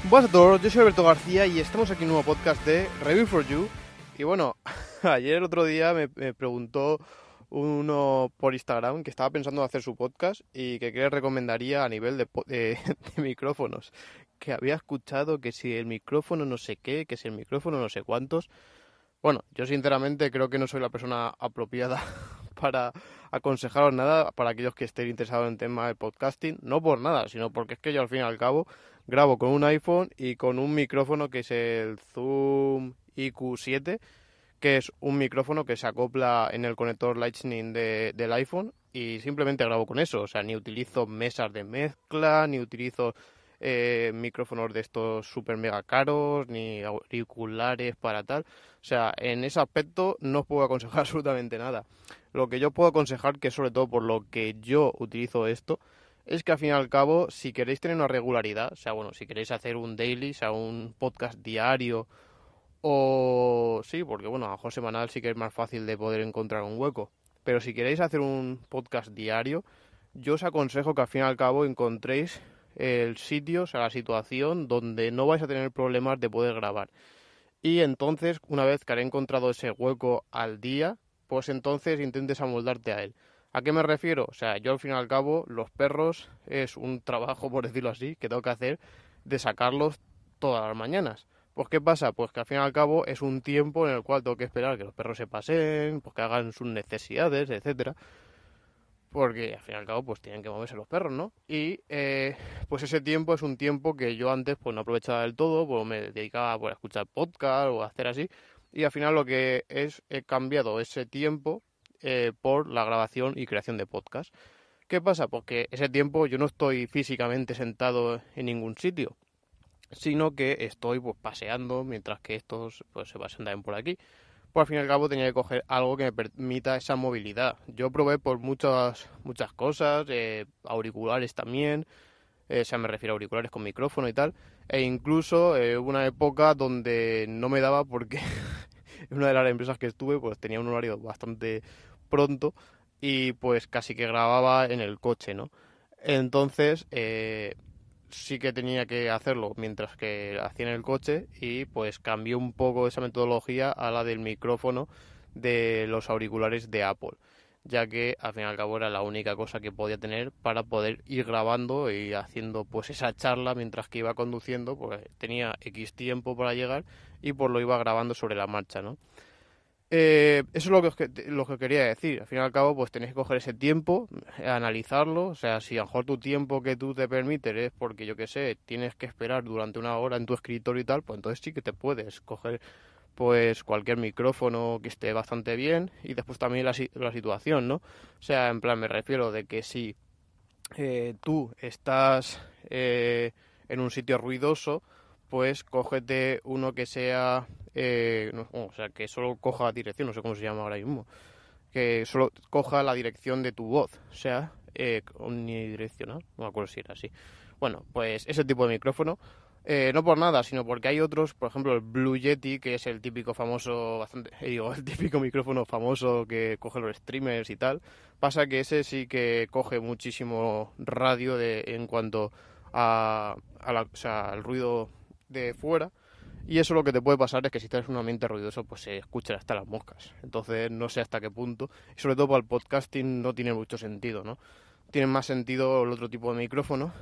Buenas a todos, yo soy Alberto García y estamos aquí en un nuevo podcast de Review for You. Y bueno, ayer el otro día me preguntó uno por Instagram que estaba pensando en hacer su podcast y que qué le recomendaría a nivel de micrófonos. Que había escuchado que si el micrófono no sé qué, que si el micrófono no sé cuántos. Bueno, yo sinceramente creo que no soy la persona apropiada para aconsejaros nada para aquellos que estén interesados en el tema del podcasting. No por nada, sino porque es que yo al fin y al cabo grabo con un iPhone y con un micrófono que es el Zoom IQ7, que es un micrófono que se acopla en el conector Lightning del iPhone y simplemente grabo con eso. O sea, ni utilizo mesas de mezcla, ni utilizo micrófonos de estos super mega caros, ni auriculares para tal. O sea, en ese aspecto no os puedo aconsejar absolutamente nada. Lo que yo puedo aconsejar, que sobre todo por lo que yo utilizo esto, es que al fin y al cabo, si queréis tener una regularidad, o sea, bueno, si queréis hacer un daily, o sea, un podcast diario, o sí, porque bueno, a lo mejor semanal sí que es más fácil de poder encontrar un hueco. Pero si queréis hacer un podcast diario, yo os aconsejo que al fin y al cabo encontréis el sitio, o sea, la situación donde no vais a tener problemas de poder grabar. Y entonces, una vez que hayáis encontrado ese hueco al día, pues entonces intentes amoldarte a él. ¿A qué me refiero? O sea, yo al fin y al cabo, los perros es un trabajo, por decirlo así, que tengo que hacer de sacarlos todas las mañanas. Pues ¿qué pasa? Pues que al fin y al cabo es un tiempo en el cual tengo que esperar que los perros se paseen, pues que hagan sus necesidades, etcétera. Porque al fin y al cabo pues tienen que moverse los perros, ¿no? Y pues ese tiempo es un tiempo que yo antes pues no aprovechaba del todo, pues me dedicaba pues, a escuchar podcast o a hacer así. Y al final lo que he cambiado ese tiempo por la grabación y creación de podcast. ¿Qué pasa? Pues que ese tiempo yo no estoy físicamente sentado en ningún sitio, sino que estoy pues paseando mientras que estos pues se pasean también por aquí. Pues al fin y al cabo tenía que coger algo que me permita esa movilidad. Yo probé por muchas cosas, auriculares también, o sea, me refiero a auriculares con micrófono y tal, e incluso hubo una época donde no me daba porque en una de las empresas que estuve pues tenía un horario bastante pronto y pues casi que grababa en el coche, ¿no? Entonces, sí que tenía que hacerlo mientras que hacía en el coche y pues cambié un poco esa metodología a la del micrófono de los auriculares de Apple, ya que al fin y al cabo era la única cosa que podía tener para poder ir grabando y haciendo pues esa charla mientras que iba conduciendo, pues tenía X tiempo para llegar y pues lo iba grabando sobre la marcha, ¿no? Eso es lo que quería decir. Al fin y al cabo, pues tenés que coger ese tiempo, analizarlo. O sea, si a lo mejor tu tiempo que tú te permites es porque, yo qué sé, tienes que esperar durante una hora en tu escritorio y tal, pues entonces sí que te puedes coger pues cualquier micrófono que esté bastante bien y después también la situación, ¿no? O sea, en plan, me refiero de que si tú estás en un sitio ruidoso, pues cógete uno que sea, o sea, que solo coja dirección, no sé cómo se llama ahora mismo, que solo coja la dirección de tu voz, o sea, unidireccional, no me acuerdo si era así. Bueno, pues ese tipo de micrófono, no por nada, sino porque hay otros, por ejemplo el Blue Yeti, que es el típico famoso, el típico micrófono famoso que coge los streamers y tal. Pasa que ese sí que coge muchísimo radio en cuanto o sea, al ruido de fuera. Y eso lo que te puede pasar es que si estás en un ambiente ruidoso, pues se escuchan hasta las moscas. Entonces no sé hasta qué punto. Y sobre todo para el podcasting no tiene mucho sentido, ¿no? Tiene más sentido el otro tipo de micrófono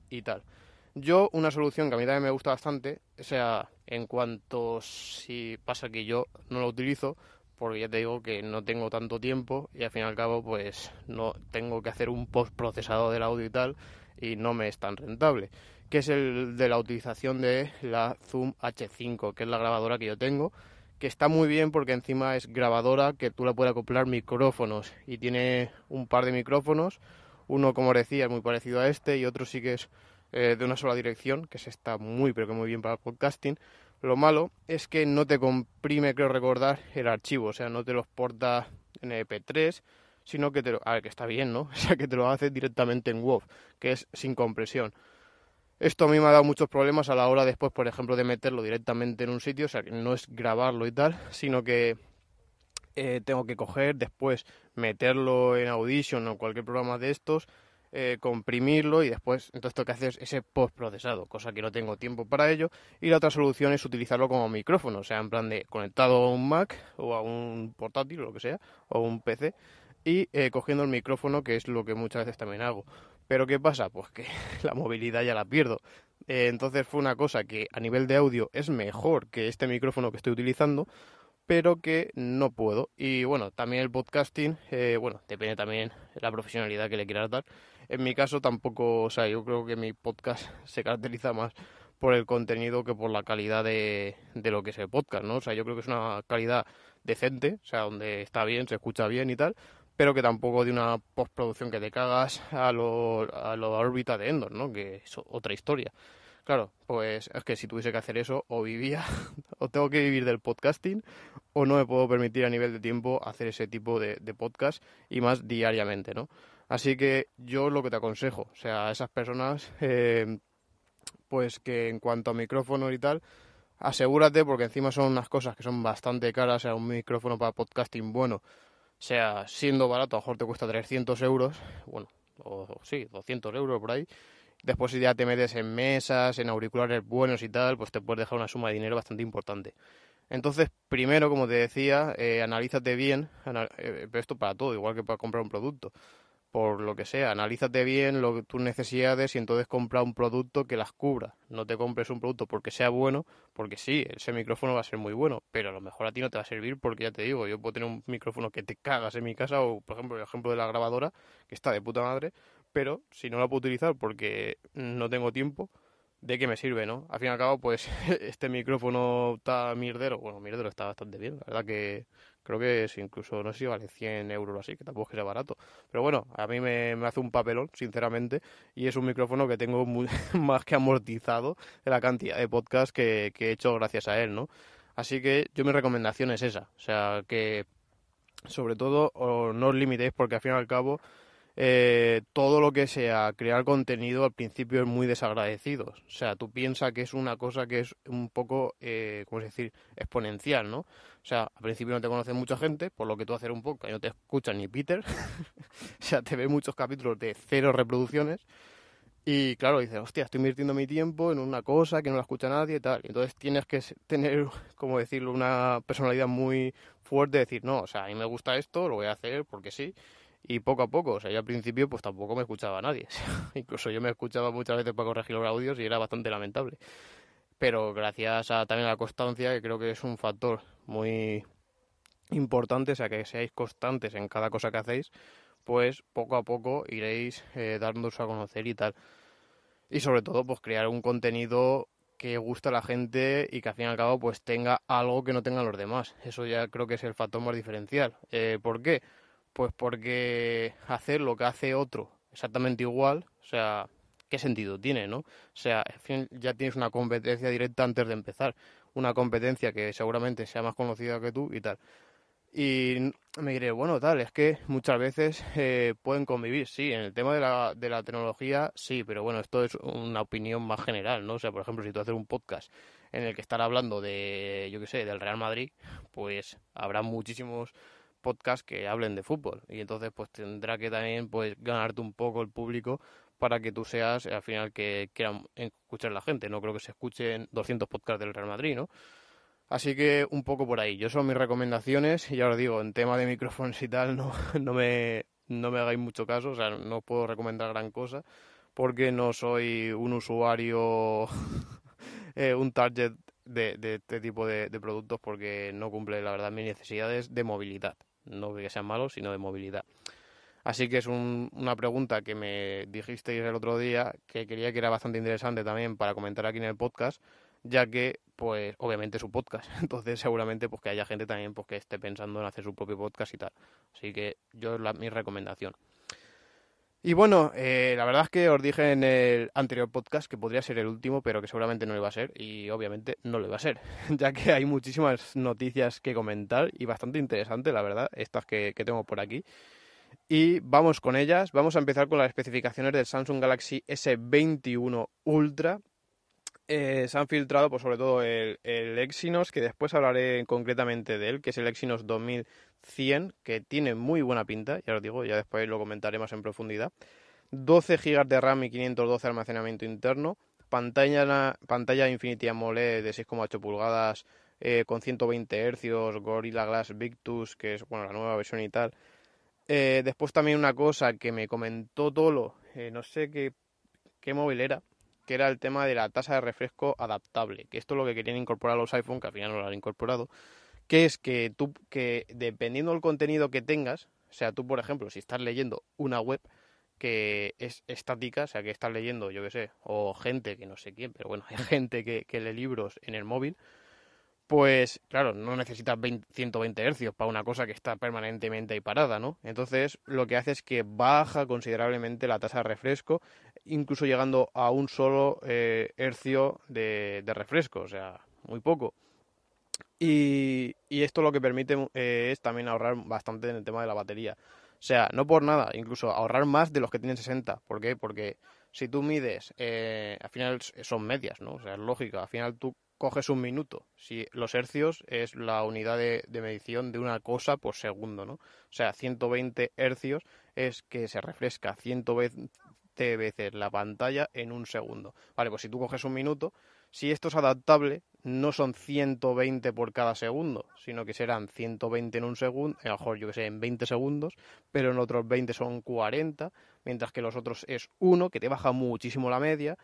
y tal. Yo, una solución que a mí también me gusta bastante, o sea, en cuanto si pasa que yo no lo utilizo, porque ya te digo que no tengo tanto tiempo y al fin y al cabo pues no tengo que hacer un postprocesado del audio y tal y no me es tan rentable, que es el de la utilización de la Zoom H5, que es la grabadora que yo tengo, que está muy bien porque encima es grabadora que tú le puedes acoplar micrófonos y tiene un par de micrófonos, uno como decía es muy parecido a este y otro sí que es de una sola dirección, que se está muy pero que muy bien para el podcasting. Lo malo es que no te comprime, creo recordar, el archivo, o sea, no te lo exporta en MP3, sino que a ver, que está bien, ¿no? O sea, que te lo hace directamente en WAV, que es sin compresión. Esto a mí me ha dado muchos problemas a la hora después, por ejemplo, de meterlo directamente en un sitio, o sea, que no es grabarlo y tal, sino que tengo que coger, después meterlo en Audition o cualquier programa de estos, comprimirlo y después, entonces lo que hace es ese postprocesado, cosa que no tengo tiempo para ello. Y la otra solución es utilizarlo como micrófono, o sea, en plan de conectado a un Mac o a un portátil o lo que sea, o un PC, y cogiendo el micrófono, que es lo que muchas veces también hago. Pero ¿qué pasa? Pues que la movilidad ya la pierdo. Entonces fue una cosa que a nivel de audio es mejor que este micrófono que estoy utilizando, pero que no puedo. Y bueno, también el podcasting, bueno, depende también de la profesionalidad que le quieras dar. En mi caso tampoco, o sea, yo creo que mi podcast se caracteriza más por el contenido que por la calidad de lo que es el podcast, ¿no? O sea, yo creo que es una calidad decente, o sea, donde está bien, se escucha bien y tal, pero que tampoco de una postproducción que te cagas a lo órbita de Endor, ¿no? Que es otra historia. Claro, pues es que si tuviese que hacer eso, o vivía, o tengo que vivir del podcasting, o no me puedo permitir a nivel de tiempo hacer ese tipo de podcast y más diariamente, ¿no? Así que yo lo que te aconsejo, o sea, a esas personas, pues que en cuanto a micrófono y tal, asegúrate, porque encima son unas cosas que son bastante caras, o sea, un micrófono para podcasting bueno, o sea, siendo barato, a lo mejor te cuesta 300 euros, bueno, o sí, 200 euros por ahí. Después si ya te metes en mesas, en auriculares buenos y tal, pues te puedes dejar una suma de dinero bastante importante. Entonces, primero, como te decía, analízate bien, pero esto para todo, igual que para comprar un producto, por lo que sea, analízate bien tus necesidades y entonces compra un producto que las cubra. No te compres un producto porque sea bueno, porque sí, ese micrófono va a ser muy bueno, pero a lo mejor a ti no te va a servir porque ya te digo, yo puedo tener un micrófono que te cagas en mi casa o, por ejemplo, el ejemplo de la grabadora, que está de puta madre, pero si no la puedo utilizar porque no tengo tiempo, ¿de qué me sirve, no? Al fin y al cabo, pues este micrófono está mierdero, bueno, mierdero está bastante bien, la verdad que creo que es incluso, no sé si vale 100 euros o así, que tampoco es que sea barato. Pero bueno, a mí me hace un papelón, sinceramente, y es un micrófono que tengo más que amortizado de la cantidad de podcasts que he hecho gracias a él, ¿no? Así que yo mi recomendación es esa, o sea, que sobre todo no os limitéis porque al fin y al cabo todo lo que sea crear contenido al principio es muy desagradecido. O sea, tú piensas que es una cosa que es un poco, ¿cómo se decir?, exponencial, ¿no? O sea, al principio no te conoce mucha gente, por lo que tú hacer un poco y no te escucha ni Peter. O sea, te ve muchos capítulos de 0 reproducciones. Y claro, dices, hostia, estoy invirtiendo mi tiempo en una cosa que no la escucha nadie y tal. Y entonces tienes que tener, como decirlo, una personalidad muy fuerte, decir, no, o sea, a mí me gusta esto, lo voy a hacer porque sí. Y poco a poco, o sea, yo al principio pues tampoco me escuchaba a nadie. Incluso yo me escuchaba muchas veces para corregir los audios y era bastante lamentable. Pero gracias también a la constancia, que creo que es un factor muy importante, o sea, que seáis constantes en cada cosa que hacéis, pues poco a poco iréis dándoos a conocer y tal. Y sobre todo, pues crear un contenido que guste a la gente y que al fin y al cabo pues tenga algo que no tengan los demás. Eso ya creo que es el factor más diferencial. ¿Por qué? Pues porque hacer lo que hace otro exactamente igual, o sea, ¿qué sentido tiene, no? O sea, al fin ya tienes una competencia directa antes de empezar. Una competencia que seguramente sea más conocida que tú y tal. Y me diré, bueno, tal, es que muchas veces pueden convivir, sí, en el tema de la tecnología, sí, pero bueno, esto es una opinión más general, ¿no? O sea, por ejemplo, si tú haces un podcast en el que estar hablando de, yo qué sé, del Real Madrid, pues habrá muchísimos podcasts que hablen de fútbol y entonces pues tendrá que también pues ganarte un poco el público para que tú seas al final que quieran escuchar la gente. No creo que se escuchen 200 podcasts del Real Madrid, ¿no? Así que un poco por ahí. Yo son mis recomendaciones y ya os digo, en tema de micrófonos y tal, no, no me hagáis mucho caso, o sea, no os puedo recomendar gran cosa porque no soy un usuario, un target de este tipo de productos porque no cumple, la verdad, mis necesidades de movilidad. No que sean malos, sino de movilidad. Así que es una pregunta que me dijisteis el otro día que quería que era bastante interesante también para comentar aquí en el podcast, ya que, pues, obviamente es un podcast. Entonces, seguramente, pues, que haya gente también, pues, que esté pensando en hacer su propio podcast y tal. Así que yo, mi recomendación. Y bueno, la verdad es que os dije en el anterior podcast que podría ser el último, pero que seguramente no lo iba a ser, y obviamente no lo iba a ser, ya que hay muchísimas noticias que comentar y bastante interesante, la verdad, estas que tengo por aquí. Y vamos con ellas. Vamos a empezar con las especificaciones del Samsung Galaxy S21 Ultra. Se han filtrado, pues sobre todo el Exynos, que después hablaré concretamente de él, que es el Exynos 2100, que tiene muy buena pinta, ya os digo, ya después lo comentaré más en profundidad. 12 GB de RAM y 512 de almacenamiento interno, pantalla Infinity AMOLED de 6,8 pulgadas con 120 Hz, Gorilla Glass Victus, que es bueno la nueva versión y tal. Después también una cosa que me comentó Tolo, no sé qué móvil era, que era el tema de la tasa de refresco adaptable, que esto es lo que querían incorporar los iPhone, que al final no lo han incorporado, que es que tú, que dependiendo del contenido que tengas, o sea, tú por ejemplo, si estás leyendo una web que es estática, o sea, que estás leyendo, yo qué sé, o gente, que no sé quién, pero bueno, hay gente que lee libros en el móvil, pues claro, no necesitas 120 hercios para una cosa que está permanentemente ahí parada, ¿no? Entonces lo que hace es que baja considerablemente la tasa de refresco, incluso llegando a un solo hercio de refresco, o sea, muy poco. Y esto lo que permite es también ahorrar bastante en el tema de la batería. O sea, no por nada, incluso ahorrar más de los que tienen 60. ¿Por qué? Porque si tú mides, al final son medias, ¿no? O sea, es lógico. Al final tú coges un minuto. Si los hercios es la unidad de medición de una cosa por segundo, ¿no? O sea, 120 hercios es que se refresca 120 veces la pantalla en un segundo. Vale, pues si tú coges un minuto, si esto es adaptable, no son 120 por cada segundo, sino que serán 120 en un segundo, a lo mejor yo que sé, en 20 segundos, pero en otros 20 son 40, mientras que los otros es uno, que te baja muchísimo la media.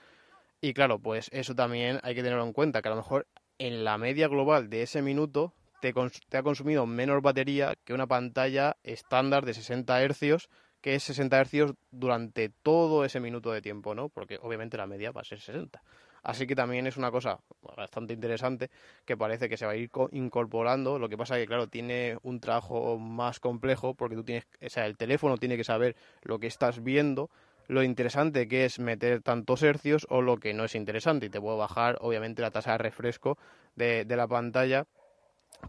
Y claro, pues eso también hay que tenerlo en cuenta, que a lo mejor en la media global de ese minuto te ha consumido menos batería que una pantalla estándar de 60 hercios, que es 60 hercios durante todo ese minuto de tiempo, ¿no? Porque obviamente la media va a ser 60. Así que también es una cosa bastante interesante que parece que se va a ir incorporando. Lo que pasa es que, claro, tiene un trabajo más complejo porque tú tienes, o sea, el teléfono tiene que saber lo que estás viendo, lo interesante que es meter tantos hercios o lo que no es interesante. Y te puedo bajar, obviamente, la tasa de refresco de la pantalla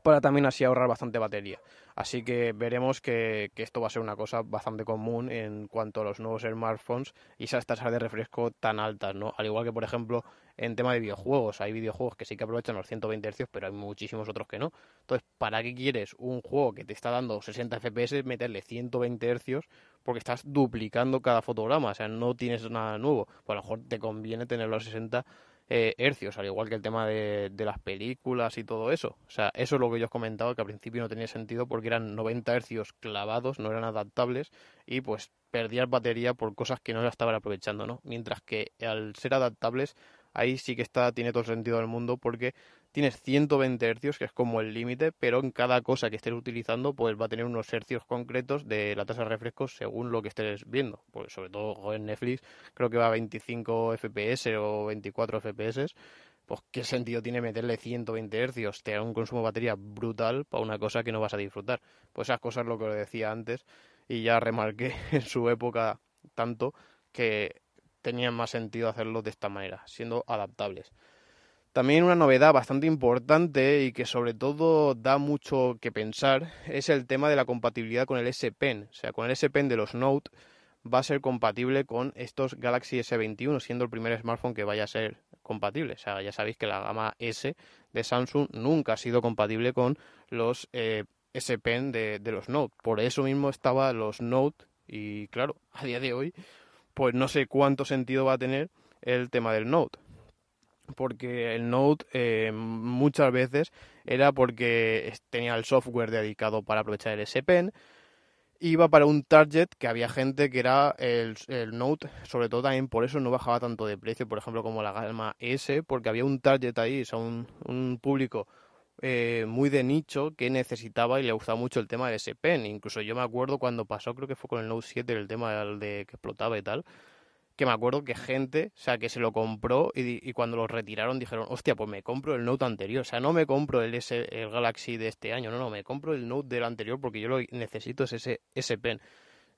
para también así ahorrar bastante batería. Así que veremos que esto va a ser una cosa bastante común en cuanto a los nuevos smartphones y esas tasas de refresco tan altas, ¿no? Al igual que, por ejemplo, en tema de videojuegos. Hay videojuegos que sí que aprovechan los 120 Hz, pero hay muchísimos otros que no. Entonces, ¿para qué quieres un juego que te está dando 60 FPS meterle 120 Hz? Porque estás duplicando cada fotograma, o sea, no tienes nada nuevo. Pues a lo mejor te conviene tenerlo a 60 hercios, al igual que el tema de las películas y todo eso. O sea, eso es lo que yo os comentaba, que al principio no tenía sentido porque eran 90 hercios clavados, no eran adaptables y pues perdías batería por cosas que no la estaban aprovechando, ¿no? Mientras que al ser adaptables, ahí sí que tiene todo el sentido del mundo porque tienes 120 hercios, que es como el límite, pero en cada cosa que estés utilizando, pues va a tener unos hercios concretos de la tasa de refresco según lo que estés viendo. Pues sobre todo en Netflix creo que va a 25 FPS o 24 FPS. Pues qué sentido tiene meterle 120 hercios, te da un consumo de batería brutal para una cosa que no vas a disfrutar. Pues esas cosas lo que os decía antes y ya remarqué en su época tanto que tenían más sentido hacerlo de esta manera, siendo adaptables. También una novedad bastante importante y que sobre todo da mucho que pensar es el tema de la compatibilidad con el S Pen. O sea, con el S Pen de los Note va a ser compatible con estos Galaxy S21, siendo el primer smartphone que vaya a ser compatible. O sea, ya sabéis que la gama S de Samsung nunca ha sido compatible con los S Pen de los Note. Por eso mismo estaba los Note y claro, a día de hoy pues no sé cuánto sentido va a tener el tema del Note porque el Note muchas veces era porque tenía el software dedicado para aprovechar el S Pen, iba para un target que había gente que era el Note, sobre todo también por eso no bajaba tanto de precio, por ejemplo como la gama S, porque había un target ahí, o sea, un público muy de nicho que necesitaba y le gustaba mucho el tema del S Pen. Incluso yo me acuerdo cuando pasó, creo que fue con el Note 7, el tema de que explotaba y tal, que me acuerdo que gente, o sea, que se lo compró y cuando lo retiraron dijeron, hostia, pues me compro el Note anterior, o sea, no me compro el Galaxy de este año, no, me compro el Note del anterior porque yo lo necesito es ese S Pen.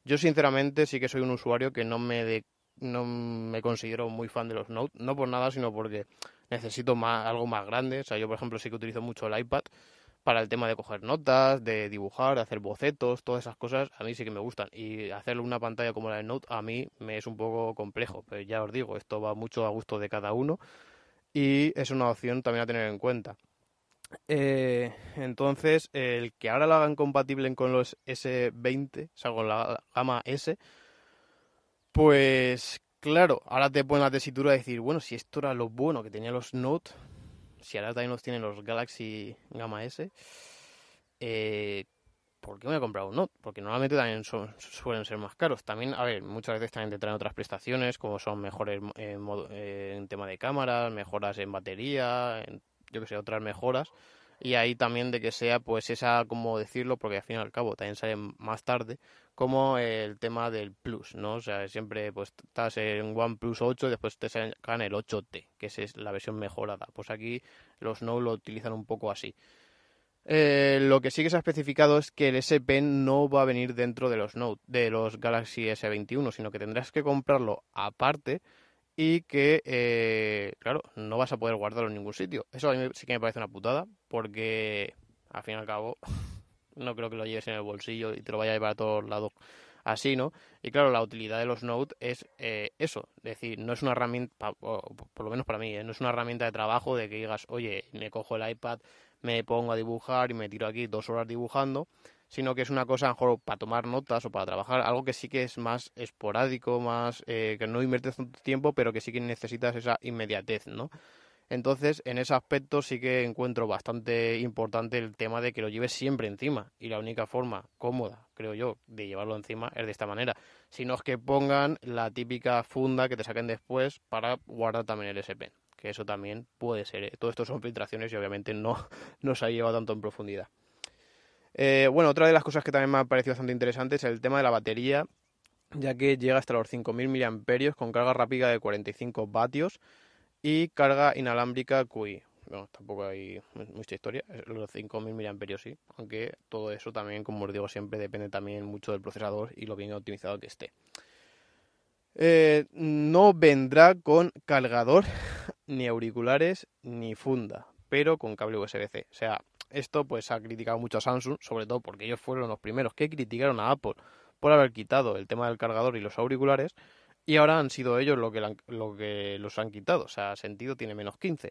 Yo sinceramente sí que soy un usuario que no me considero muy fan de los Note, no por nada, sino porque necesito algo más grande, o sea, yo por ejemplo sí que utilizo mucho el iPad para el tema de coger notas, de dibujar, de hacer bocetos, todas esas cosas a mí sí que me gustan. Y hacerle una pantalla como la de Note a mí me es un poco complejo, pero ya os digo, esto va mucho a gusto de cada uno y es una opción también a tener en cuenta. Entonces, el que ahora lo hagan compatible con los S20, o sea, con la gama S, Pues claro, ahora te ponen la tesitura de decir, bueno, si esto era lo bueno que tenían los Note, si ahora también los tienen los Galaxy Gamma S, eh, ¿por qué me voy a comprar un Note? Porque normalmente también suelen ser más caros. También, a ver, muchas veces también te traen otras prestaciones, como son mejores en tema de cámaras, mejoras en batería, yo que sé, otras mejoras. Y ahí también de que sea, pues esa, como decirlo, porque al fin y al cabo también sale más tarde, como el tema del Plus, ¿no? O sea, siempre pues estás en OnePlus 8 y después te sacan el 8T, que es la versión mejorada. Pues aquí los Note lo utilizan un poco así. Lo que sí que se ha especificado es que el S Pen no va a venir dentro de los Note, de los Galaxy S21, sino que tendrás que comprarlo aparte y que, claro, no vas a poder guardarlo en ningún sitio. Eso a mí sí que me parece una putada, porque al fin y al cabo no creo que lo lleves en el bolsillo y te lo vayas a llevar a todos lados así, ¿no? Y claro, la utilidad de los Note es eso, es decir, no es una herramienta, o por lo menos para mí, no es una herramienta de trabajo de que digas, oye, me cojo el iPad, me pongo a dibujar y me tiro aquí 2 horas dibujando, sino que es una cosa a lo mejor para tomar notas o para trabajar, algo que sí que es más esporádico, más que no inviertes tanto tiempo, pero que sí que necesitas esa inmediatez, ¿no? Entonces, en ese aspecto sí que encuentro bastante importante el tema de que lo lleves siempre encima. Y la única forma cómoda, creo yo, de llevarlo encima es de esta manera. Si no es que pongan la típica funda que te saquen después para guardar también el S Pen. Que eso también puede ser. Todo esto son filtraciones y obviamente no, no se ha llevado tanto en profundidad. Bueno, otra de las cosas que también me ha parecido bastante interesante es el tema de la batería, ya que llega hasta los 5000 mAh con carga rápida de 45 vatios y carga inalámbrica QI. Bueno, tampoco hay mucha historia, los 5000 mAh sí, aunque todo eso también, como os digo siempre, depende también mucho del procesador y lo bien optimizado que esté. No vendrá con cargador, ni auriculares, ni funda, pero con cable USB-C. O sea, esto pues ha criticado mucho a Samsung, sobre todo porque ellos fueron los primeros que criticaron a Apple por haber quitado el tema del cargador y los auriculares, y ahora han sido ellos lo que los han quitado. O sea, sentido tiene -15.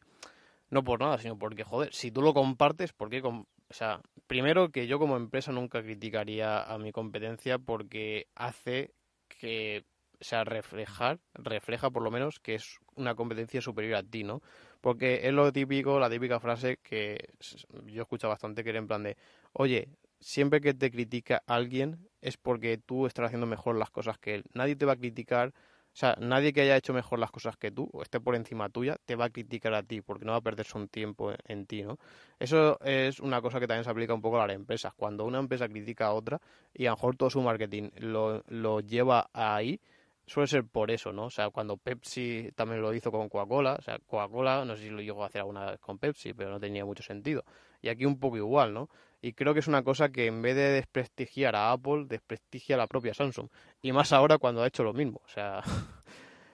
No por nada, sino porque, joder, si tú lo compartes, ¿por qué? O sea, primero que yo como empresa nunca criticaría a mi competencia porque hace que, o sea, refleja por lo menos que es una competencia superior a ti, ¿no? Porque es lo típico, la típica frase que yo escucho bastante, que era en plan de, oye, siempre que te critica alguien es porque tú estás haciendo mejor las cosas que él. Nadie te va a criticar, o sea, nadie que haya hecho mejor las cosas que tú o esté por encima tuya te va a criticar a ti porque no va a perderse un tiempo en ti, ¿no? Eso es una cosa que también se aplica un poco a las empresas. Cuando una empresa critica a otra y a lo mejor todo su marketing lo lleva ahí, suele ser por eso, ¿no? O sea, cuando Pepsi también lo hizo con Coca-Cola, o sea, Coca-Cola, no sé si lo llegó a hacer alguna vez con Pepsi, pero no tenía mucho sentido. Y aquí un poco igual, ¿no? Y creo que es una cosa que en vez de desprestigiar a Apple, desprestigia a la propia Samsung. Y más ahora cuando ha hecho lo mismo. O sea,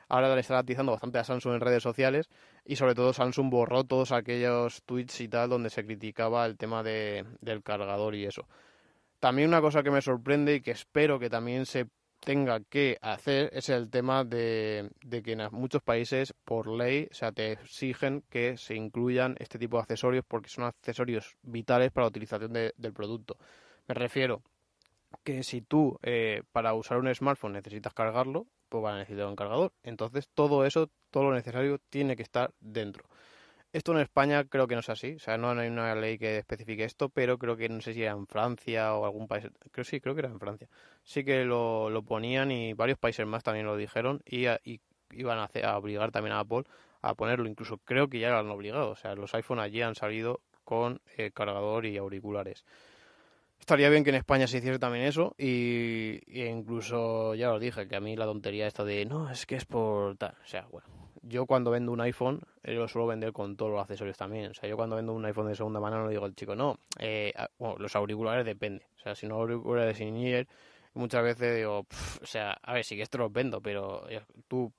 ahora le está atizando bastante a Samsung en redes sociales y sobre todo Samsung borró todos aquellos tweets y tal donde se criticaba el tema del cargador y eso. También una cosa que me sorprende y que espero que también se tenga que hacer es el tema de que en muchos países por ley, o sea, te exigen que se incluyan este tipo de accesorios porque son accesorios vitales para la utilización del producto. Me refiero que si tú para usar un smartphone necesitas cargarlo, pues van a necesitar un cargador. Entonces todo eso, todo lo necesario tiene que estar dentro. Esto en España creo que no es así, o sea, no hay una ley que especifique esto, pero creo que no sé si era en Francia o algún país, creo que era en Francia. Sí que lo ponían y varios países más también lo dijeron y iban a obligar también a Apple a ponerlo, incluso creo que ya lo han obligado, o sea, los iPhone allí han salido con cargador y auriculares. Estaría bien que en España se hiciese también eso y incluso ya os dije que a mí la tontería esta de no, es que es por tal, o sea, bueno, yo cuando vendo un iPhone lo suelo vender con todos los accesorios también, o sea, yo cuando vendo un iPhone de segunda mano no le digo al chico, no, bueno, los auriculares depende, o sea, si no auriculares sin ear, muchas veces digo, o sea, a ver, sí que esto los vendo, pero tú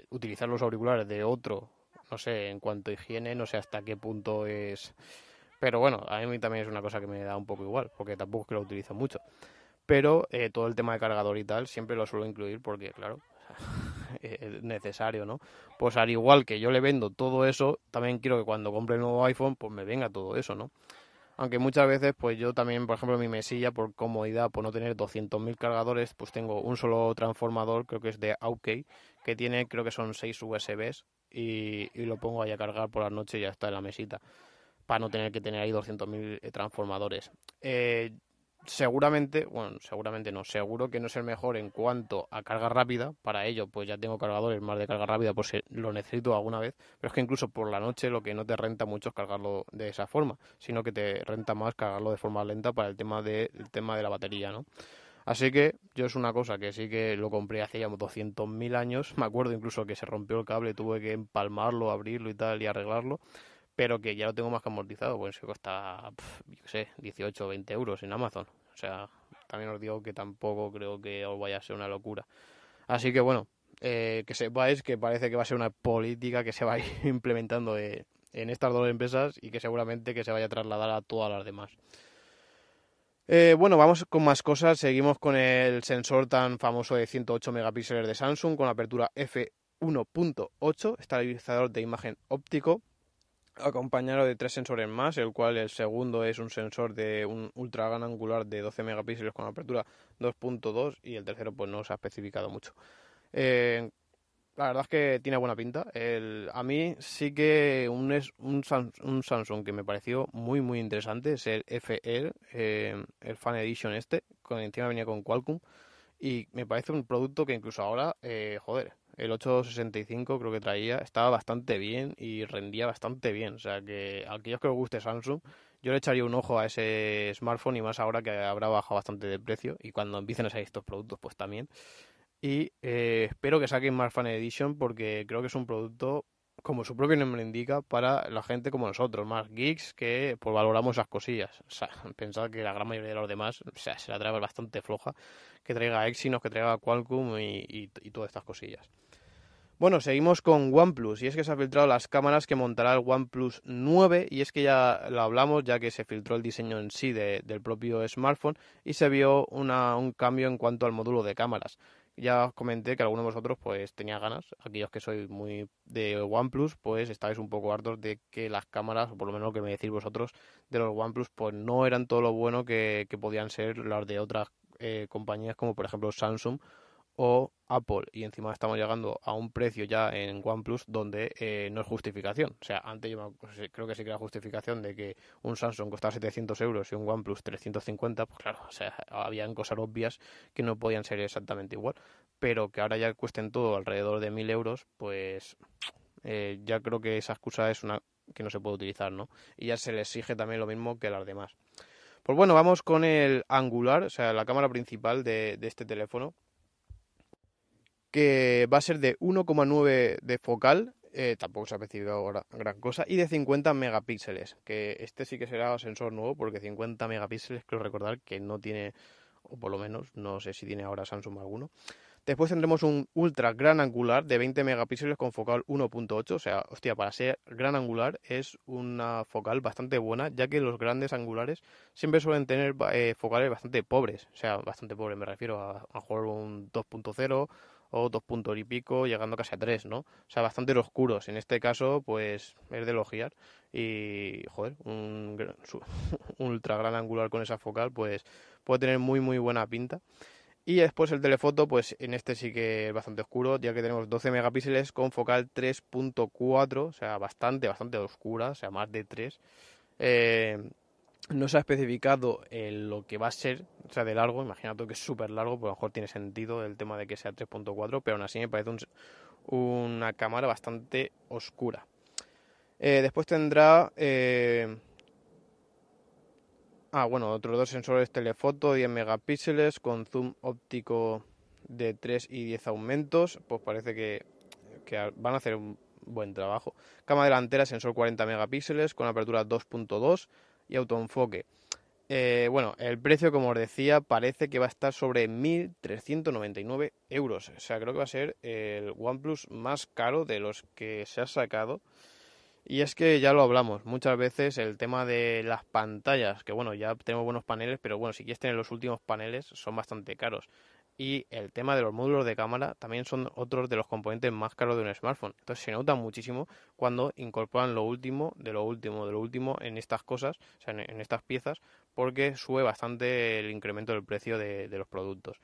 utilizar los auriculares de otro, no sé, en cuanto a higiene, no sé hasta qué punto es, pero bueno, a mí también es una cosa que me da un poco igual, porque tampoco es que lo utilizo mucho. Pero todo el tema de cargador y tal siempre lo suelo incluir porque, claro, es necesario, ¿no? Pues al igual que yo le vendo todo eso, también quiero que cuando compre el nuevo iPhone, pues me venga todo eso, ¿no? Aunque muchas veces, pues yo también, por ejemplo, en mi mesilla, por comodidad, por no tener 200.000 cargadores, pues tengo un solo transformador, creo que es de Aukey, que tiene, creo que son 6 USBs, y lo pongo ahí a cargar por la noche y ya está en la mesita, para no tener que tener ahí 200.000 transformadores. Eh, Seguramente, bueno, seguramente no, seguro que no es el mejor en cuanto a carga rápida. Para ello, pues ya tengo cargadores más de carga rápida por si lo necesito alguna vez. Pero es que incluso por la noche lo que no te renta mucho es cargarlo de esa forma, sino que te renta más cargarlo de forma lenta para el tema de la batería, ¿no? Así que yo es una cosa que sí que lo compré hace ya 200.000 años. Me acuerdo incluso que se rompió el cable, tuve que empalmarlo, abrirlo y tal y arreglarlo, pero que ya lo tengo más que amortizado, pues se cuesta, yo qué sé, 18 o 20 euros en Amazon. O sea, también os digo que tampoco creo que os vaya a ser una locura. Así que bueno, que sepáis que parece que va a ser una política que se va a ir implementando en estas dos empresas y que seguramente que se vaya a trasladar a todas las demás. Bueno, vamos con más cosas. Seguimos con el sensor tan famoso de 108 megapíxeles de Samsung con apertura f1.8, estabilizador de imagen óptico, acompañado de tres sensores más, el cual el segundo es un sensor de un ultra gran angular de 12 megapíxeles con apertura 2.2 y el tercero pues no se ha especificado mucho. Eh, la verdad es que tiene buena pinta. A mí sí que un Samsung que me pareció muy muy interesante es el FE, el Fan Edition con encima venía con Qualcomm y me parece un producto que incluso ahora, joder, el 865 creo que traía, estaba bastante bien y rendía bastante bien. O sea que a aquellos que os guste Samsung, yo le echaría un ojo a ese smartphone y más ahora que habrá bajado bastante de precio y cuando empiecen a salir estos productos pues también. Y espero que saquen más Fan Edition porque creo que es un producto, como su propio nombre indica, para la gente como nosotros, más geeks que pues valoramos esas cosillas. O sea, pensad que la gran mayoría de los demás, o sea, se la trae bastante floja, que traiga Exynos, que traiga Qualcomm y todas estas cosillas. Bueno, seguimos con OnePlus y es que se han filtrado las cámaras que montará el OnePlus 9 y es que ya lo hablamos, ya que se filtró el diseño en sí del propio smartphone y se vio un cambio en cuanto al módulo de cámaras. Ya os comenté que alguno de vosotros pues tenía ganas, aquellos que sois muy de OnePlus pues estáis un poco hartos de que las cámaras, o por lo menos lo que me decís vosotros de los OnePlus, pues no eran todo lo bueno que podían ser las de otras compañías como por ejemplo Samsung o Apple, y encima estamos llegando a un precio ya en OnePlus donde no es justificación. O sea, antes creo que sí que era justificación de que un Samsung costaba 700 euros y un OnePlus 350, pues claro, o sea, habían cosas obvias que no podían ser exactamente igual, pero que ahora ya cuesten todo alrededor de 1.000 euros, pues ya creo que esa excusa es una que no se puede utilizar, ¿no? Y ya se le exige también lo mismo que a las demás. Pues bueno, vamos con el angular, o sea, la cámara principal de este teléfono, que va a ser de 1,9 de focal, tampoco se ha especificado ahora gran cosa, y de 50 megapíxeles, que este sí que será sensor nuevo, porque 50 megapíxeles creo recordar que no tiene, o por lo menos no sé si tiene ahora Samsung alguno. Después tendremos un ultra gran angular de 20 megapíxeles con focal 1.8, o sea, hostia, para ser gran angular es una focal bastante buena, ya que los grandes angulares siempre suelen tener focales bastante pobres, o sea, bastante pobres, me refiero a jugar un 2.0 o 2 puntos y pico, llegando casi a 3, ¿no? O sea, bastante oscuros. En este caso, pues es de elogiar. Y, joder, un ultra gran angular con esa focal, pues puede tener muy, muy buena pinta. Y después el telefoto, pues en este sí que es bastante oscuro, ya que tenemos 12 megapíxeles con focal 3.4, o sea, bastante, bastante oscura, o sea, más de 3. Eh, no se ha especificado lo que va a ser, o sea, de largo, imagínate que es súper largo, pues a lo mejor tiene sentido el tema de que sea 3.4, pero aún así me parece una cámara bastante oscura. Después tendrá... bueno, otros dos sensores telefoto, 10 megapíxeles, con zoom óptico de 3 y 10 aumentos, pues parece que van a hacer un buen trabajo. Cámara delantera, sensor 40 megapíxeles, con apertura 2.2 y autoenfoque. Bueno, el precio, como os decía, parece que va a estar sobre 1.399 euros. O sea, creo que va a ser el OnePlus más caro de los que se ha sacado. Y es que ya lo hablamos muchas veces, el tema de las pantallas, que bueno, ya tenemos buenos paneles, pero bueno, si quieres tener los últimos paneles son bastante caros. y el tema de los módulos de cámara también son otros de los componentes más caros de un smartphone. Entonces se nota muchísimo cuando incorporan lo último, de lo último, de lo último en estas cosas, o sea, en estas piezas, porque sube bastante el incremento del precio de los productos.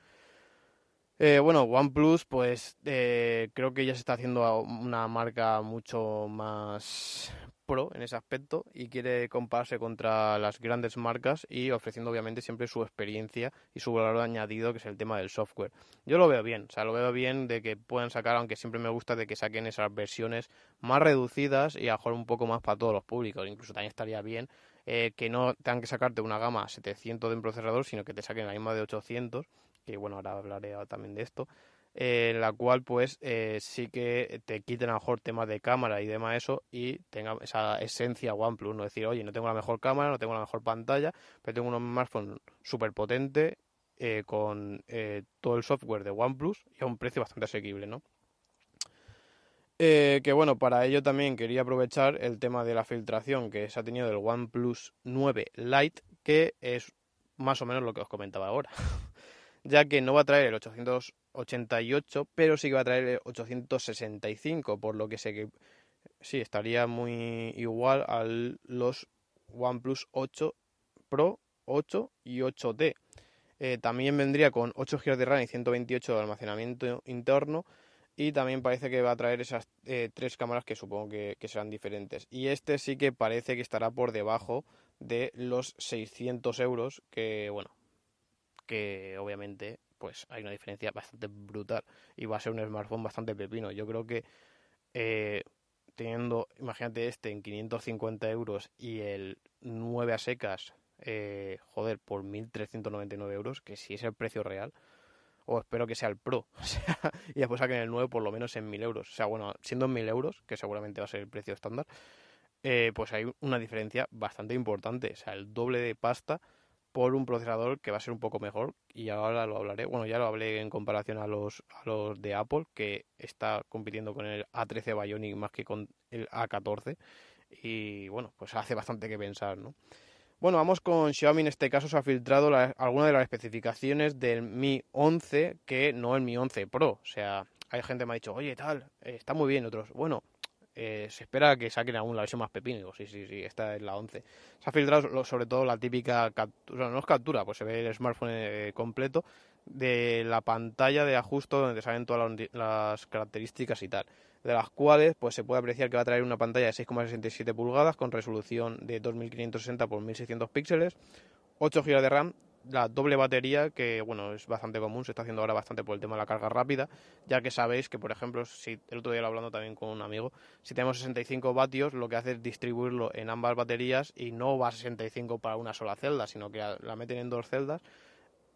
Bueno, OnePlus, pues creo que ya se está haciendo una marca mucho más pro en ese aspecto y quiere compararse contra las grandes marcas y ofreciendo obviamente siempre su experiencia y su valor añadido, que es el tema del software. Yo lo veo bien, o sea, lo veo bien de que puedan sacar, aunque siempre me gusta de que saquen esas versiones más reducidas y a lo mejor un poco más para todos los públicos. Incluso también estaría bien que no tengan que sacarte una gama 700 de un procesador, sino que te saquen la misma de 800, que bueno, ahora hablaré también de esto, en la cual pues sí que te quiten a lo mejor temas de cámara y demás eso y tenga esa esencia OnePlus, no decir, oye, no tengo la mejor cámara, no tengo la mejor pantalla, pero tengo un smartphone súper potente con todo el software de OnePlus y a un precio bastante asequible, ¿no? Que bueno, para ello también quería aprovechar el tema de la filtración que se ha tenido del OnePlus 9 Lite, que es más o menos lo que os comentaba ahora, ya que no va a traer el 888, pero sí que va a traer el 865, por lo que sé que sí, estaría muy igual a los OnePlus 8 Pro, 8 y 8T. También vendría con 8 GB de RAM y 128 de almacenamiento interno. Y también parece que va a traer esas tres cámaras que supongo que serán diferentes. Y este sí que parece que estará por debajo de los 600 euros, que bueno, que obviamente pues hay una diferencia bastante brutal y va a ser un smartphone bastante pepino. Yo creo que eh, teniendo, imagínate este en 550 euros y el 9 a secas, joder, por 1.399 euros, que si es el precio real, o espero que sea el Pro, o sea, y después saquen el 9 por lo menos en 1.000 euros. O sea, bueno, siendo en 1.000 euros, que seguramente va a ser el precio estándar, pues hay una diferencia bastante importante, o sea, el doble de pasta por un procesador que va a ser un poco mejor y ahora lo hablaré. Bueno, ya lo hablé en comparación a los de Apple, que está compitiendo con el A13 Bionic más que con el A14 y bueno, pues hace bastante que pensar, ¿no? Bueno, vamos con Xiaomi. En este caso se ha filtrado alguna de las especificaciones del Mi 11, que no el Mi 11 Pro. O sea, hay gente que me ha dicho, oye, tal, está muy bien. Otros, bueno, se espera que saquen aún la versión más pepino. Digo, sí, sí, sí, esta es la 11. Se ha filtrado sobre todo la típica captura, no es captura, pues se ve el smartphone completo de la pantalla de ajuste donde te salen todas las características y tal, de las cuales pues se puede apreciar que va a traer una pantalla de 6,67 pulgadas con resolución de 2560 por 1600 píxeles, 8 GB de RAM, la doble batería, que bueno, es bastante común, se está haciendo ahora bastante por el tema de la carga rápida, ya que sabéis que, por ejemplo, si el otro día lo hablando también con un amigo, si tenemos 65 vatios, lo que hace es distribuirlo en ambas baterías y no va a 65 para una sola celda, sino que la meten en dos celdas.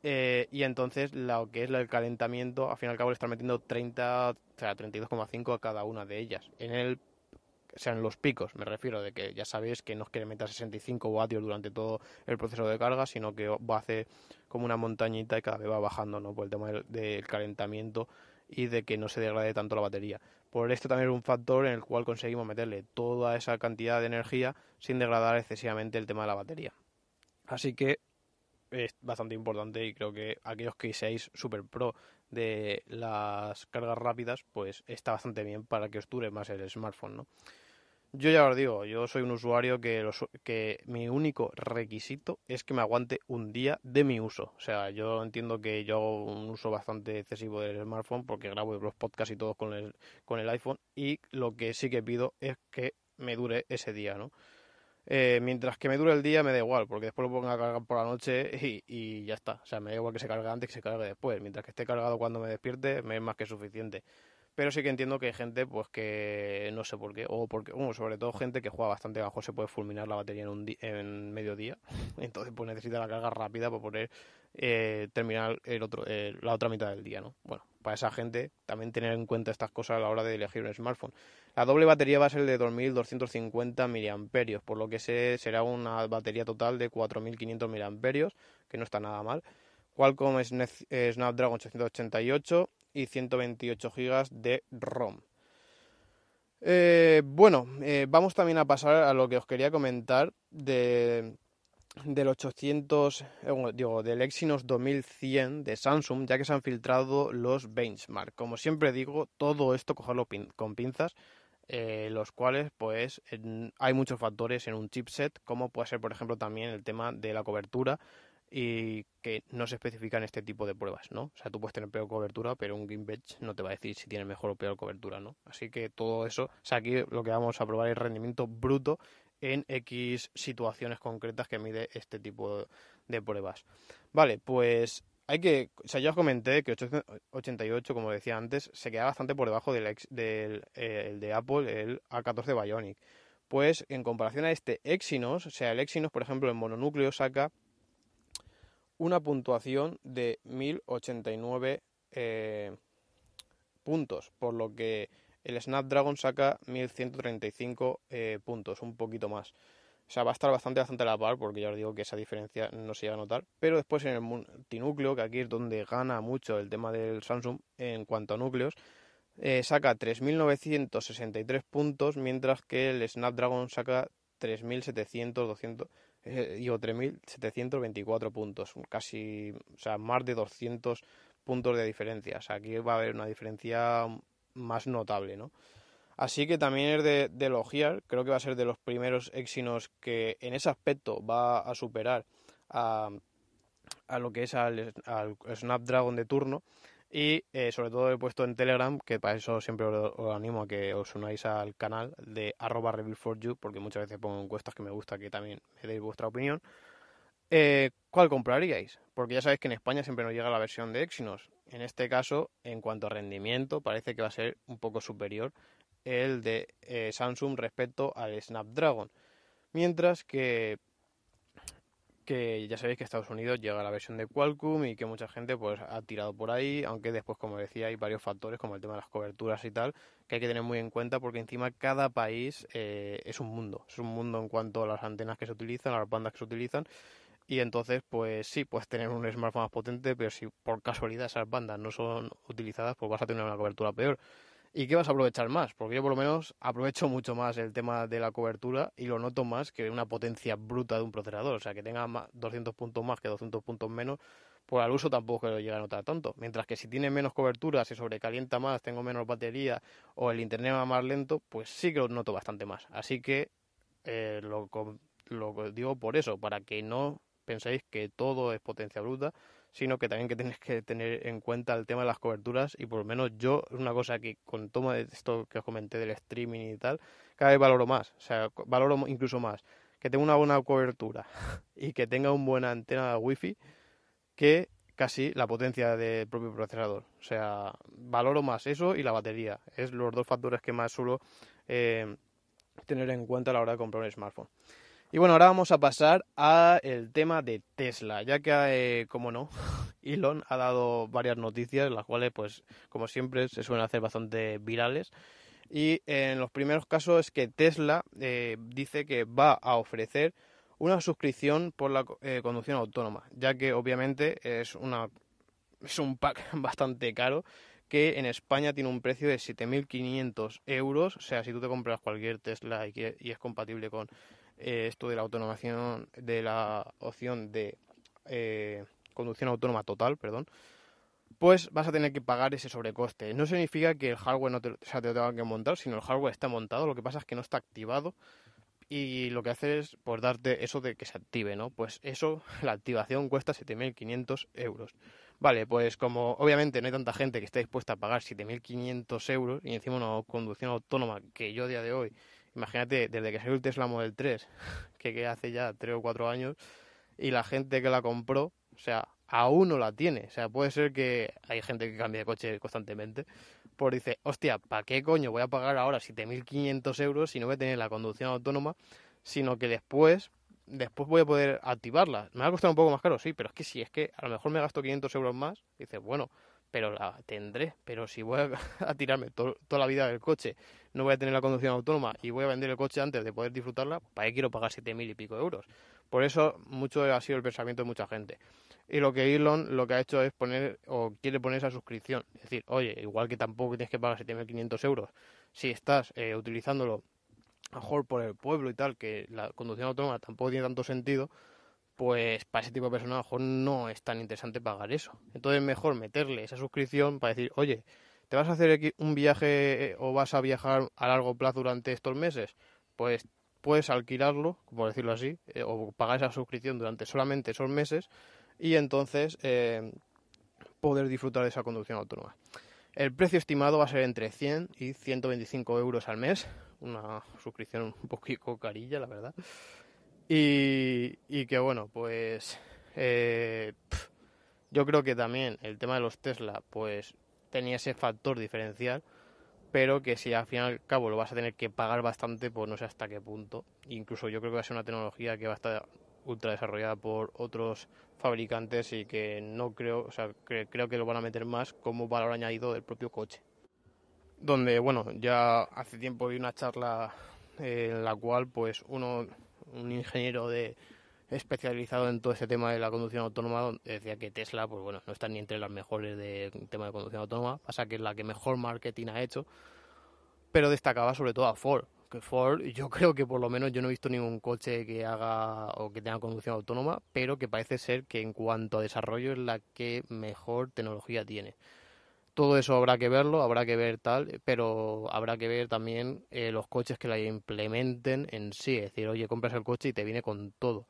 Y entonces lo que es el calentamiento, al fin y al cabo le están metiendo 30, o sea, 32,5 a cada una de ellas. O sea, en los picos, me refiero, de que ya sabéis que no es que le meta 65 vatios durante todo el proceso de carga, sino que va a hacer como una montañita y cada vez va bajando, ¿no? Por el tema del calentamiento y de que no se degrade tanto la batería. Por esto también es un factor en el cual conseguimos meterle toda esa cantidad de energía sin degradar excesivamente el tema de la batería. Así que es bastante importante y creo que aquellos que seáis super pro de las cargas rápidas, pues está bastante bien para que os dure más el smartphone, ¿no? Yo ya os digo, yo soy un usuario que mi único requisito es que me aguante un día de mi uso. O sea, yo entiendo que yo hago un uso bastante excesivo del smartphone porque grabo los podcasts y todo con el iPhone y lo que sí que pido es que me dure ese día, ¿no? Mientras que me dure el día me da igual, porque después lo pongo a cargar por la noche y ya está. O sea, me da igual que se cargue antes que se cargue después. Mientras que esté cargado cuando me despierte, me es más que suficiente. Pero sí que entiendo que hay gente, pues que no sé por qué, o porque, bueno, sobre todo gente que juega bastante bajo, se puede fulminar la batería en mediodía. Entonces, pues necesita la carga rápida para poder terminar la otra mitad del día, ¿no? Bueno, para esa gente también tener en cuenta estas cosas a la hora de elegir un smartphone. La doble batería va a ser de 2.250 miliamperios, por lo que será una batería total de 4.500 miliamperios, que no está nada mal. Qualcomm Snapdragon 888 y 128 GB de ROM. Bueno, vamos también a pasar a lo que os quería comentar de del 800, del Exynos 2100 de Samsung, ya que se han filtrado los benchmark. Como siempre digo, todo esto cogerlo con pinzas, los cuales pues hay muchos factores en un chipset, como puede ser por ejemplo también el tema de la cobertura, y que no se especifican este tipo de pruebas, ¿no? O sea, tú puedes tener peor cobertura, pero un Geekbench no te va a decir si tiene mejor o peor cobertura, ¿no? Así que todo eso, o sea, aquí lo que vamos a probar es rendimiento bruto en X situaciones concretas que mide este tipo de pruebas. Vale, pues o sea, ya os comenté que 888, como decía antes, se queda bastante por debajo el de Apple, el A14 Bionic. Pues en comparación a este Exynos, o sea, el Exynos, por ejemplo, en mononúcleo saca una puntuación de 1089 puntos, por lo que el Snapdragon saca 1135 puntos, un poquito más. O sea, va a estar bastante a la par, porque ya os digo que esa diferencia no se llega a notar. Pero después en el multinúcleo, que aquí es donde gana mucho el tema del Samsung en cuanto a núcleos, saca 3963 puntos, mientras que el Snapdragon saca 3724 puntos, casi, o sea, más de 200 puntos de diferencia. O sea, aquí va a haber una diferencia más notable, ¿no? Así que también es de elogiar, creo que va a ser de los primeros Exynos que en ese aspecto va a superar a, a lo que es al Snapdragon de turno. Y sobre todo he puesto en Telegram, que para eso siempre os animo a que os unáis al canal de @review4you, porque muchas veces pongo encuestas que me gusta que también me deis vuestra opinión. ¿Cuál compraríais? Porque ya sabéis que en España siempre nos llega la versión de Exynos. En este caso, en cuanto a rendimiento, parece que va a ser un poco superior el de Samsung respecto al Snapdragon. Mientras que ya sabéis que Estados Unidos llega la versión de Qualcomm y que mucha gente pues ha tirado por ahí, aunque después, como decía, hay varios factores como el tema de las coberturas y tal, que hay que tener muy en cuenta porque encima cada país es un mundo en cuanto a las antenas que se utilizan, a las bandas que se utilizan, y entonces pues sí, puedes tener un smartphone más potente, pero si por casualidad esas bandas no son utilizadas, pues vas a tener una cobertura peor. ¿Y qué vas a aprovechar más? Porque yo por lo menos aprovecho mucho más el tema de la cobertura y lo noto más que una potencia bruta de un procesador. O sea, que tenga 200 puntos más que 200 puntos menos, pues al uso tampoco lo llega a notar tanto. Mientras que si tiene menos cobertura, se sobrecalienta más, tengo menos batería o el internet va más lento, pues sí que lo noto bastante más. Así que lo digo por eso, para que no penséis que todo es potencia bruta, sino que también que tenéis que tener en cuenta el tema de las coberturas y por lo menos yo es una cosa que con toma de esto que os comenté del streaming y tal, cada vez valoro más, o sea, valoro incluso más que tenga una buena cobertura y que tenga una buena antena wifi que casi la potencia del propio procesador. O sea, valoro más eso y la batería. Es los dos factores que más suelo tener en cuenta a la hora de comprar un smartphone. Y bueno, ahora vamos a pasar a el tema de Tesla, ya que, como no, Elon ha dado varias noticias, las cuales, pues, como siempre, se suelen hacer bastante virales. Y en los primeros casos es que Tesla dice que va a ofrecer una suscripción por la conducción autónoma, ya que obviamente es un pack bastante caro que en España tiene un precio de 7.500 euros. O sea, si tú te compras cualquier Tesla y es compatible con esto de la autonomización, de la opción de conducción autónoma total, perdón, pues vas a tener que pagar ese sobrecoste. No significa que el hardware no te, o sea, te lo tenga que montar, sino el hardware está montado, lo que pasa es que no está activado y lo que hace es pues darte eso de que se active, ¿no? Pues eso, la activación cuesta 7.500 euros. Vale, pues como obviamente no hay tanta gente que esté dispuesta a pagar 7.500 euros y encima una conducción autónoma que yo a día de hoy, imagínate, desde que salió el Tesla Model 3, que hace ya 3 o 4 años, y la gente que la compró, o sea, aún no la tiene. O sea, puede ser que hay gente que cambia de coche constantemente, pues dice, hostia, ¿para qué coño voy a pagar ahora 7.500 euros si no voy a tener la conducción autónoma, sino que después voy a poder activarla? Me va a costar un poco más caro, sí, pero es que si es que a lo mejor me gasto 500 euros más, dices, bueno, pero la tendré, pero si voy a tirarme toda la vida del coche, no voy a tener la conducción autónoma y voy a vender el coche antes de poder disfrutarla, ¿para qué quiero pagar 7.000 y pico euros? Por eso mucho ha sido el pensamiento de mucha gente. Y lo que Elon lo que ha hecho es poner, o quiere poner esa suscripción. Es decir, oye, igual que tampoco tienes que pagar 7.500 euros si estás utilizándolo a lo mejor por el pueblo y tal, que la conducción autónoma tampoco tiene tanto sentido, pues para ese tipo de personas a lo mejor no es tan interesante pagar eso. Entonces es mejor meterle esa suscripción para decir, oye, ¿te vas a hacer un viaje o vas a viajar a largo plazo durante estos meses? Pues puedes alquilarlo, por decirlo así, o pagar esa suscripción durante solamente esos meses y entonces poder disfrutar de esa conducción autónoma. El precio estimado va a ser entre 100 y 125 euros al mes, una suscripción un poquito carilla, la verdad. Y que bueno, pues yo creo que también el tema de los Tesla pues tenía ese factor diferencial, pero que si al fin y al cabo lo vas a tener que pagar bastante, pues no sé hasta qué punto. Incluso yo creo que va a ser una tecnología que va a estar ultra desarrollada por otros fabricantes y que no creo, o sea, creo que lo van a meter más como valor añadido del propio coche. Donde, bueno, ya hace tiempo vi una charla en la cual pues un ingeniero especializado en todo ese tema de la conducción autónoma decía que Tesla, pues bueno, no está ni entre las mejores de tema de conducción autónoma, pasa que es la que mejor marketing ha hecho, pero destacaba sobre todo a Ford. Que Ford, yo creo que por lo menos yo no he visto ningún coche que haga o que tenga conducción autónoma, pero que parece ser que en cuanto a desarrollo es la que mejor tecnología tiene. Todo eso habrá que verlo, habrá que ver tal, pero habrá que ver también los coches que la implementen en sí. Es decir, oye, compras el coche y te viene con todo.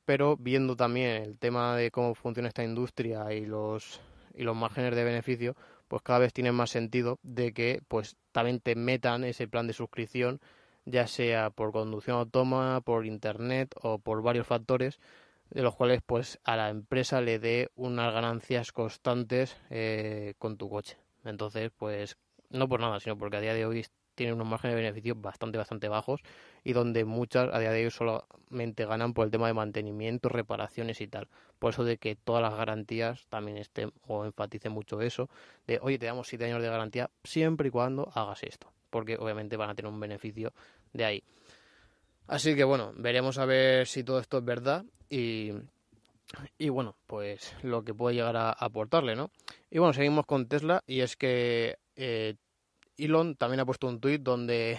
Pero viendo también el tema de cómo funciona esta industria y los márgenes de beneficio, pues cada vez tiene más sentido de que pues también te metan ese plan de suscripción, ya sea por conducción autónoma, por internet o por varios factores, de los cuales pues a la empresa le dé unas ganancias constantes con tu coche. Entonces, pues no por nada, sino porque a día de hoy tiene unos márgenes de beneficio bastante bajos y donde muchas a día de hoy solamente ganan por el tema de mantenimiento, reparaciones y tal. Por eso de que todas las garantías también estén o enfaticen mucho eso, de oye, te damos 7 años de garantía siempre y cuando hagas esto, porque obviamente van a tener un beneficio de ahí. Así que bueno, veremos a ver si todo esto es verdad y bueno, pues lo que puede llegar a aportarle, ¿no? Y bueno, seguimos con Tesla y es que Elon también ha puesto un tuit donde,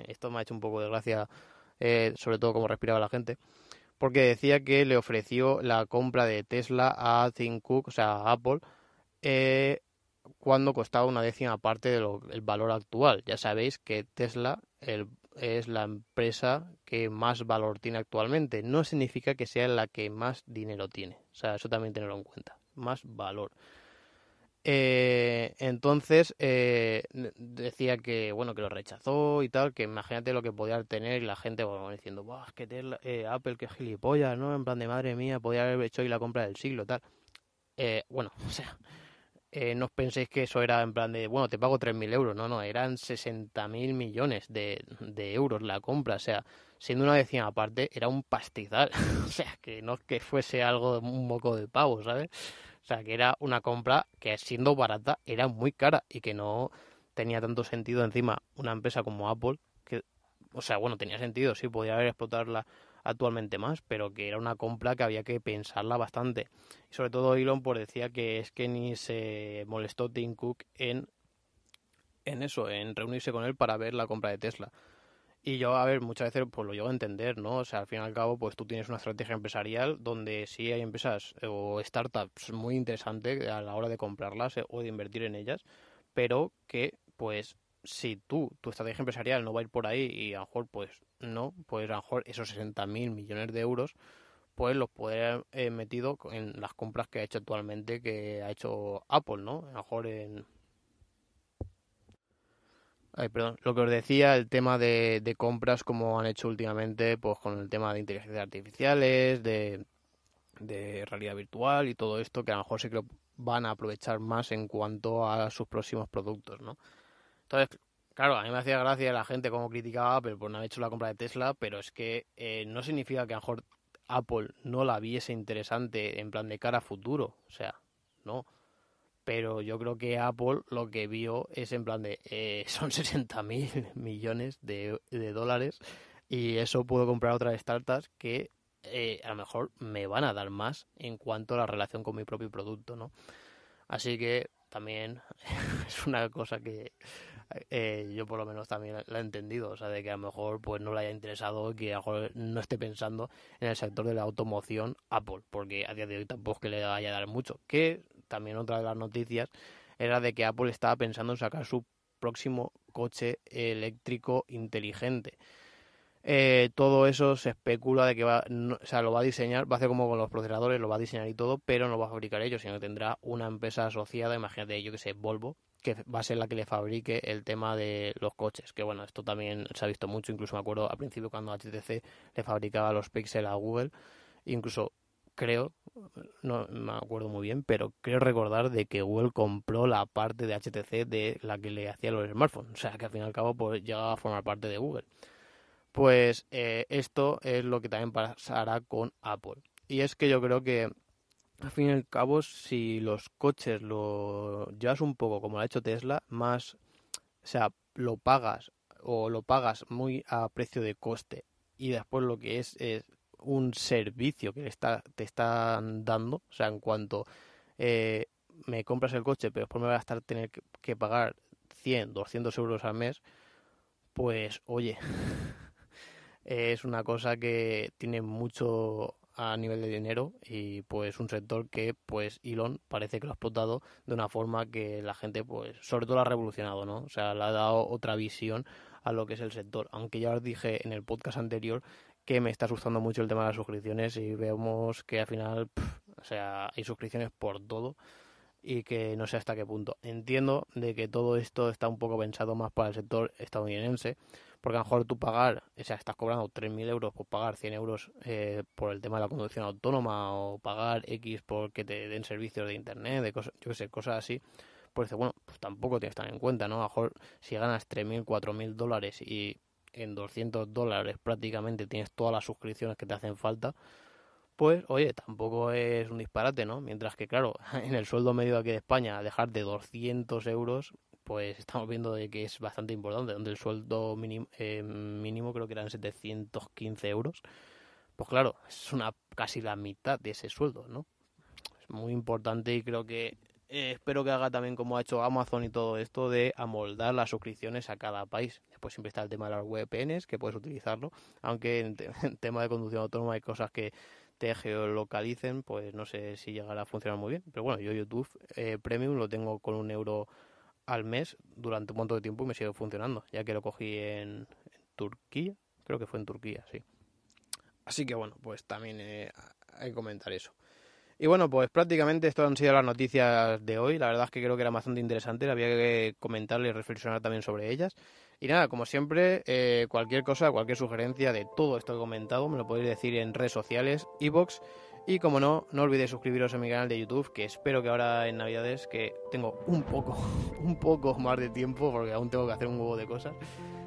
esto me ha hecho un poco de gracia, sobre todo cómo respiraba la gente, porque decía que le ofreció la compra de Tesla a Tim Cook, o sea, a Apple, eh, cuando costaba una décima parte del valor actual. Ya sabéis que Tesla es la empresa que más valor tiene actualmente. No significa que sea la que más dinero tiene. O sea, eso también tenerlo en cuenta. Más valor. Entonces decía que bueno, que lo rechazó y tal, que imagínate lo que podía tener y la gente bueno, diciendo, Buah, es que Apple, que gilipollas, ¿no? En plan de madre mía, podía haber hecho hoy la compra del siglo, tal. Bueno, o sea, no os penséis que eso era en plan de, bueno, te pago 3.000 euros. No, no, eran 60.000 millones de euros la compra. O sea, siendo una décima parte, era un pastizal. O sea, que no es que fuese algo, un moco de pavo, ¿sabes? O sea, que era una compra que siendo barata era muy cara y que no tenía tanto sentido encima una empresa como Apple, que, o sea, bueno, tenía sentido, sí, podía haber explotarla actualmente más, pero que era una compra que había que pensarla bastante. Y sobre todo Elon pues decía que es que ni se molestó Tim Cook en eso, en reunirse con él para ver la compra de Tesla. Y yo, a ver, muchas veces pues lo llego a entender, ¿no? O sea, al fin y al cabo, pues tú tienes una estrategia empresarial donde sí hay empresas o startups muy interesantes a la hora de comprarlas o de invertir en ellas, pero que, pues, si tu estrategia empresarial no va a ir por ahí y a lo mejor, pues, no, pues a lo mejor esos 60.000 millones de euros, pues los puede haber metido en las compras que ha hecho actualmente, que ha hecho Apple, ¿no? A lo mejor en Ay, perdón. Lo que os decía, el tema de compras como han hecho últimamente, pues con el tema de inteligencia artificiales, de realidad virtual y todo esto, que a lo mejor sí que lo van a aprovechar más en cuanto a sus próximos productos, ¿no? Entonces, claro, a mí me hacía gracia la gente como criticaba a Apple por no haber hecho la compra de Tesla, pero es que no significa que a lo mejor Apple no la viese interesante en plan de cara a futuro, o sea, no, pero yo creo que Apple lo que vio es en plan de son 60.000 millones de dólares y eso puedo comprar otras startups que a lo mejor me van a dar más en cuanto a la relación con mi propio producto, ¿no? Así que también es una cosa que yo por lo menos también la he entendido, o sea, de que a lo mejor pues no le haya interesado, que a lo mejor no esté pensando en el sector de la automoción Apple, porque a día de hoy tampoco es que le vaya a dar mucho. Que también otra de las noticias era de que Apple estaba pensando en sacar su próximo coche eléctrico inteligente. Todo eso se especula de que o sea, lo va a diseñar, va a hacer como con los procesadores, lo va a diseñar y todo, pero no lo va a fabricar ellos, sino que tendrá una empresa asociada, imagínate, yo que sé, Volvo, que va a ser la que le fabrique el tema de los coches, que bueno, esto también se ha visto mucho, incluso me acuerdo al principio cuando HTC le fabricaba los Pixel a Google, incluso creo, no me acuerdo muy bien, pero creo recordar de que Google compró la parte de HTC de la que le hacía los smartphones, o sea que al fin y al cabo pues llegaba a formar parte de Google. Pues esto es lo que también pasará con Apple. Y es que yo creo que, al fin y al cabo, si los coches lo llevas un poco como lo ha hecho Tesla, más, o sea, lo pagas o lo pagas muy a precio de coste y después lo que es un servicio que te están dando, o sea, en cuanto eh, me compras el coche, pero después me vas a tener que pagar 100, 200 euros al mes, pues oye, es una cosa que tiene mucho a nivel de dinero y pues un sector que pues Elon parece que lo ha explotado de una forma que la gente pues sobre todo lo ha revolucionado, ¿no? O sea, le ha dado otra visión a lo que es el sector, aunque ya os dije en el podcast anterior que me está asustando mucho el tema de las suscripciones y vemos que al final, o sea, hay suscripciones por todo y que no sé hasta qué punto. Entiendo de que todo esto está un poco pensado más para el sector estadounidense, porque a lo mejor tú pagar, o sea, estás cobrando 3.000 euros por pagar 100 euros por el tema de la conducción autónoma o pagar X por que te den servicios de internet, de cosas, yo qué sé, cosas así, pues dices, bueno, pues tampoco tienes que estar en cuenta, ¿no? A lo mejor si ganas 3.000, 4.000 dólares y en 200 dólares prácticamente tienes todas las suscripciones que te hacen falta, pues, oye, tampoco es un disparate, ¿no? Mientras que, claro, en el sueldo medio aquí de España, dejar de 200 euros, pues estamos viendo de que es bastante importante, donde el sueldo mínimo creo que eran 715 euros. Pues claro, es casi la mitad de ese sueldo, ¿no? Es muy importante y creo que espero que haga también como ha hecho Amazon y todo esto de amoldar las suscripciones a cada país. Después siempre está el tema de las VPNs, que puedes utilizarlo, aunque en tema de conducción autónoma hay cosas que te geolocalicen, pues no sé si llegará a funcionar muy bien. Pero bueno, yo YouTube Premium lo tengo con 1 euro al mes durante un montón de tiempo y me sigue funcionando, ya que lo cogí en Turquía, creo que fue en Turquía, sí. Así que bueno, pues también hay que comentar eso. Y bueno, pues prácticamente estas han sido las noticias de hoy. La verdad es que creo que eran bastante interesantes. Había que comentarle y reflexionar también sobre ellas. Y nada, como siempre, cualquier cosa, cualquier sugerencia de todo esto que he comentado, me lo podéis decir en redes sociales, iVoox. Y como no, no olvidéis suscribiros a mi canal de YouTube, que espero que ahora en Navidades, que tengo un poco más de tiempo, porque aún tengo que hacer un huevo de cosas.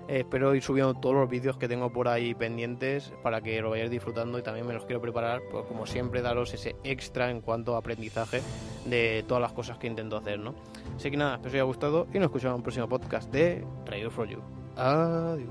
Espero ir subiendo todos los vídeos que tengo por ahí pendientes para que lo vayáis disfrutando y también me los quiero preparar, pues como siempre, daros ese extra en cuanto a aprendizaje de todas las cosas que intento hacer, ¿no? Así que nada, espero que os haya gustado y nos escuchamos en un próximo podcast de Review for You. Adiós.